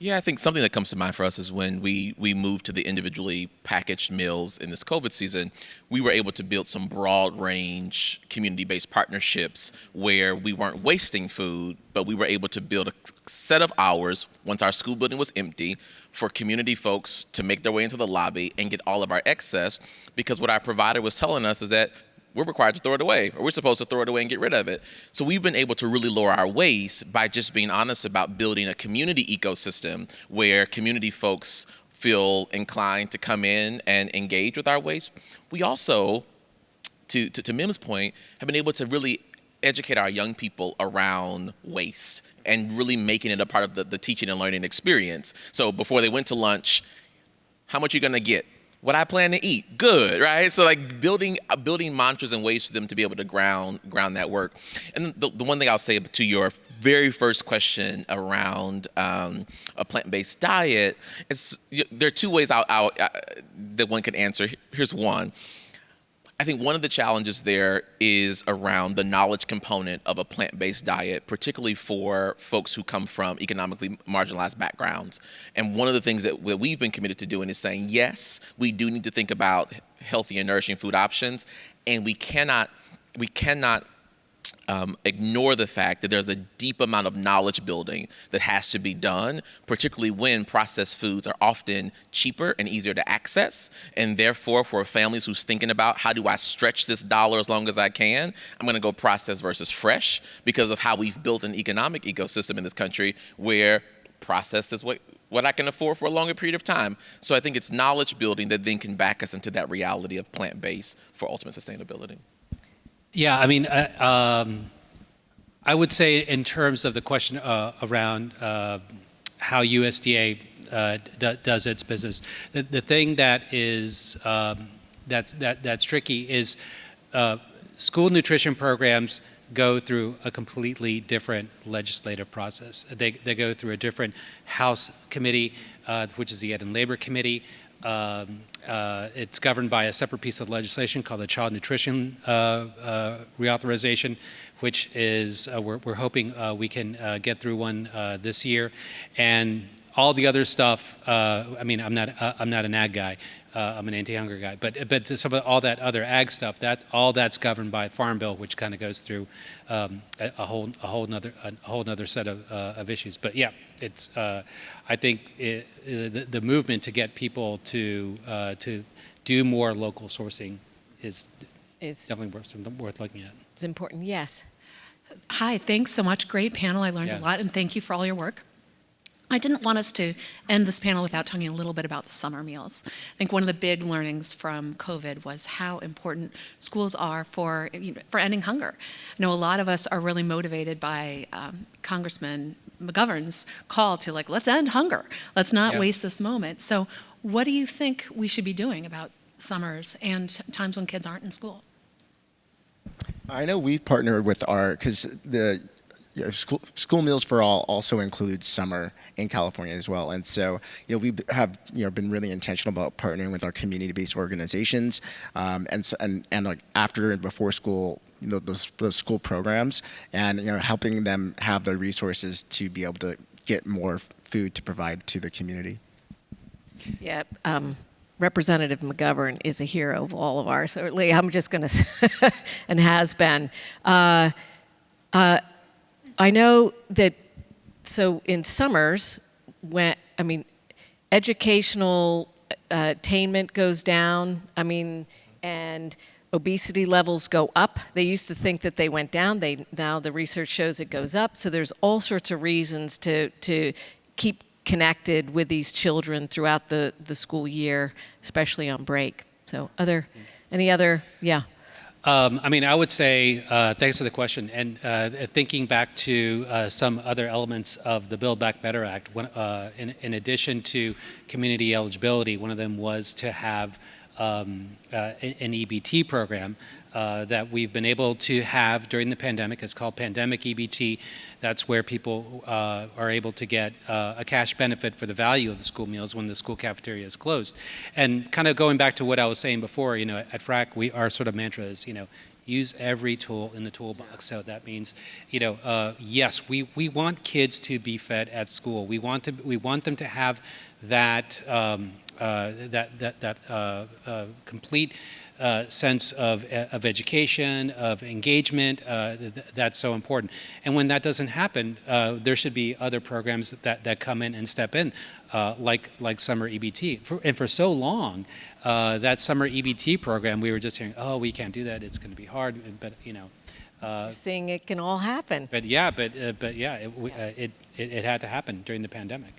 Yeah, I think something that comes to mind for us is when we moved to the individually packaged meals in this COVID season, we were able to build some broad range community-based partnerships where we weren't wasting food, but we were able to build a set of hours once our school building was empty for community folks to make their way into the lobby and get all of our excess, because what our provider was telling us is that we're required to throw it away, or we're supposed to throw it away and get rid of it. So we've been able to really lower our waste by just being honest about building a community ecosystem where community folks feel inclined to come in and engage with our waste. We also, to Mim's point, have been able to really educate our young people around waste and really making it a part of the teaching and learning experience. So before they went to lunch, how much are you gonna get? What I plan to eat, good, right? So like building mantras and ways for them to be able to ground that work. And the one thing I'll say to your very first question around a plant-based diet is there are two ways that one can answer. Here's one. I think one of the challenges there is around the knowledge component of a plant-based diet, particularly for folks who come from economically marginalized backgrounds. And one of the things that we've been committed to doing is saying, yes, we do need to think about healthy and nourishing food options, and we cannot ignore the fact that there's a deep amount of knowledge building that has to be done, particularly when processed foods are often cheaper and easier to access. And therefore, for families who's thinking about how do I stretch this dollar as long as I can, I'm gonna go processed versus fresh because of how we've built an economic ecosystem in this country where processed is what I can afford for a longer period of time. So I think it's knowledge building that then can back us into that reality of plant-based for ultimate sustainability. Yeah, I mean, I would say in terms of the question around how USDA does its business, the thing that is that's tricky is school nutrition programs go through a completely different legislative process. They go through a different House committee, which is the Ed and Labor Committee. It's governed by a separate piece of legislation called the Child Nutrition Reauthorization, which is we're hoping we can get through one this year, and all the other stuff. I mean, I'm not an ag guy. I'm an anti-hunger guy, but some of all that other ag stuff, that's governed by Farm Bill, which kind of goes through a whole nother set of issues. But yeah, it's I think the movement to get people to do more local sourcing is definitely worth looking at. It's important. Yes. Hi, thanks so much. Great panel. I learned Yeah. a lot, and thank you for all your work. I didn't want us to end this panel without talking a little bit about summer meals. I think one of the big learnings from COVID was how important schools are for ending hunger. I know a lot of us are really motivated by Congressman McGovern's call to let's end hunger. Let's not Yeah. waste this moment. So what do you think we should be doing about summers and times when kids aren't in school? I know we've partnered with because the school meals for all also includes summer in California as well, and so we have been really intentional about partnering with our community-based organizations, and like after and before school, those school programs, and helping them have the resources to be able to get more food to provide to the community. Yeah, Representative McGovern is a hero of all of ours. Certainly, I'm just going to, and has been. I know that. So in summers, educational attainment goes down. And obesity levels go up. They used to think that they went down. Now the research shows it goes up. So there's all sorts of reasons to keep connected with these children throughout the school year, especially on break. So any other, yeah. I would say, thanks for the question, and thinking back to some other elements of the Build Back Better Act, in addition to community eligibility, one of them was to have an EBT program that we've been able to have during the pandemic. It's called Pandemic EBT. That's where people are able to get a cash benefit for the value of the school meals when the school cafeteria is closed. And kind of going back to what I was saying before, at FRAC, our sort of mantra is, use every tool in the toolbox. So that means, yes, we want kids to be fed at school. We want them to have that complete sense of education, of engagement. That's so important. And when that doesn't happen, there should be other programs that come in and step in, like summer EBT. For so long, that summer EBT program, we were just hearing, oh, we can't do that. It's going to be hard. But You're saying it can all happen. But it had to happen during the pandemic.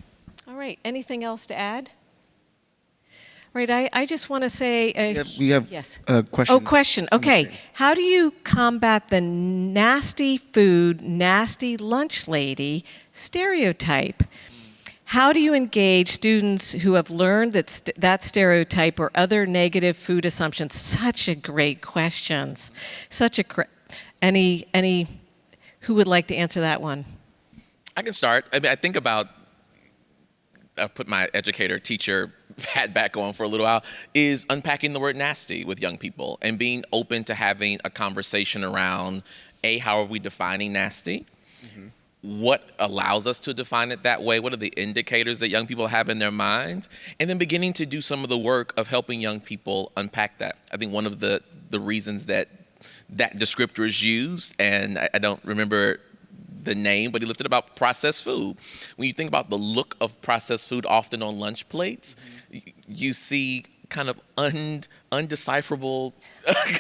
All right. Anything else to add? Right, I just want to say... we have yes. a question. Oh, question. Okay. How do you combat the nasty food, nasty lunch lady stereotype? How do you engage students who have learned that stereotype or other negative food assumptions? Such a great question. Any who would like to answer that one? I can start. I think about... I'll put my educator, teacher hat back on for a little while, is unpacking the word nasty with young people and being open to having a conversation around, how are we defining nasty? Mm-hmm. What allows us to define it that way? What are the indicators that young people have in their minds? And then beginning to do some of the work of helping young people unpack that. I think one of the reasons that descriptor is used, and I don't remember the name, but he lifted about processed food. When you think about the look of processed food often on lunch plates, you see kind of undecipherable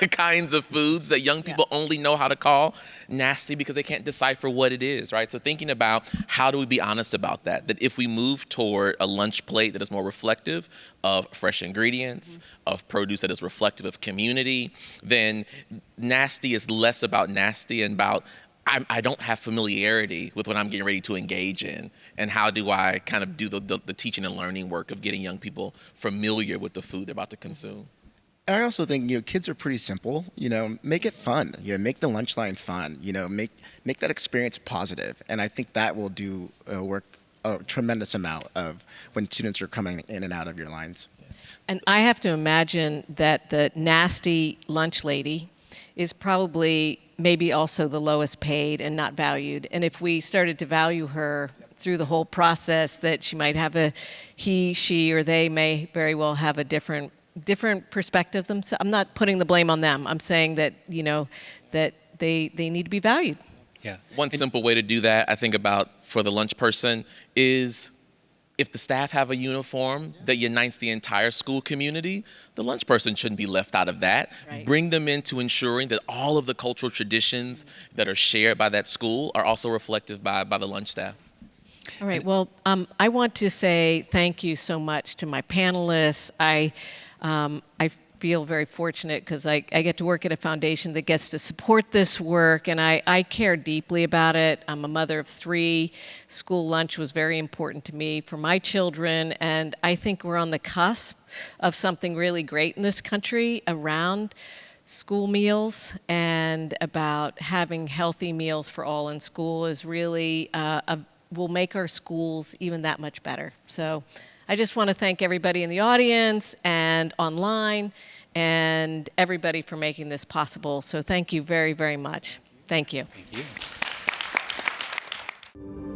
kinds of foods that young people only know how to call nasty because they can't decipher what it is, right? So thinking about how do we be honest about that if we move toward a lunch plate that is more reflective of fresh ingredients, of produce that is reflective of community, then nasty is less about nasty and about I don't have familiarity with what I'm getting ready to engage in, and how do I kind of do the teaching and learning work of getting young people familiar with the food they're about to consume. And I also think kids are pretty simple. Make it fun. Make the lunch line fun. Make that experience positive, and I think that will do work a tremendous amount of when students are coming in and out of your lines. And I have to imagine that the nasty lunch lady is probably maybe also the lowest paid and not valued. And if we started to value her through the whole process, that she might have he, she, or they may very well have a different perspective themselves. I'm not putting the blame on them. I'm saying that, that they need to be valued. Yeah. One simple way to do that, I think about for the lunch person, is if the staff have a uniform that unites the entire school community, the lunch person shouldn't be left out of that. Right. Bring them into ensuring that all of the cultural traditions that are shared by that school are also reflected by the lunch staff. All right. Well, I want to say thank you so much to my panelists. I feel very fortunate because I get to work at a foundation that gets to support this work, and I care deeply about it. I'm a mother of 3. School lunch was very important to me for my children, and I think we're on the cusp of something really great in this country around school meals, and about having healthy meals for all in school is really will make our schools even that much better. So I just want to thank everybody in the audience and online and everybody for making this possible. So thank you very, very much. Thank you. Thank you.